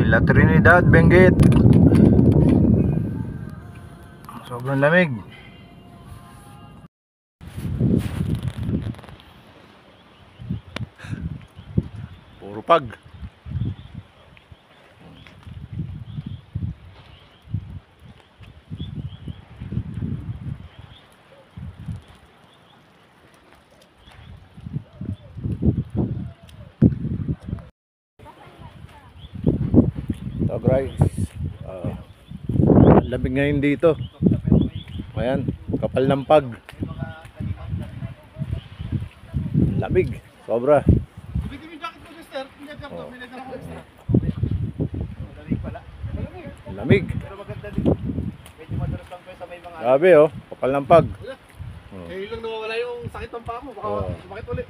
La Trinidad, Benguet. Sobrang lamig. Puro pag. So guys, lamig ngayon dito. Ayan, kapal ng pag. Lamig, sobra. Oh. Lamig. Grabe oh, kapal ng pag. Ngayon lang nawawala yung sakit ng paa mo, baka sumakit ulit.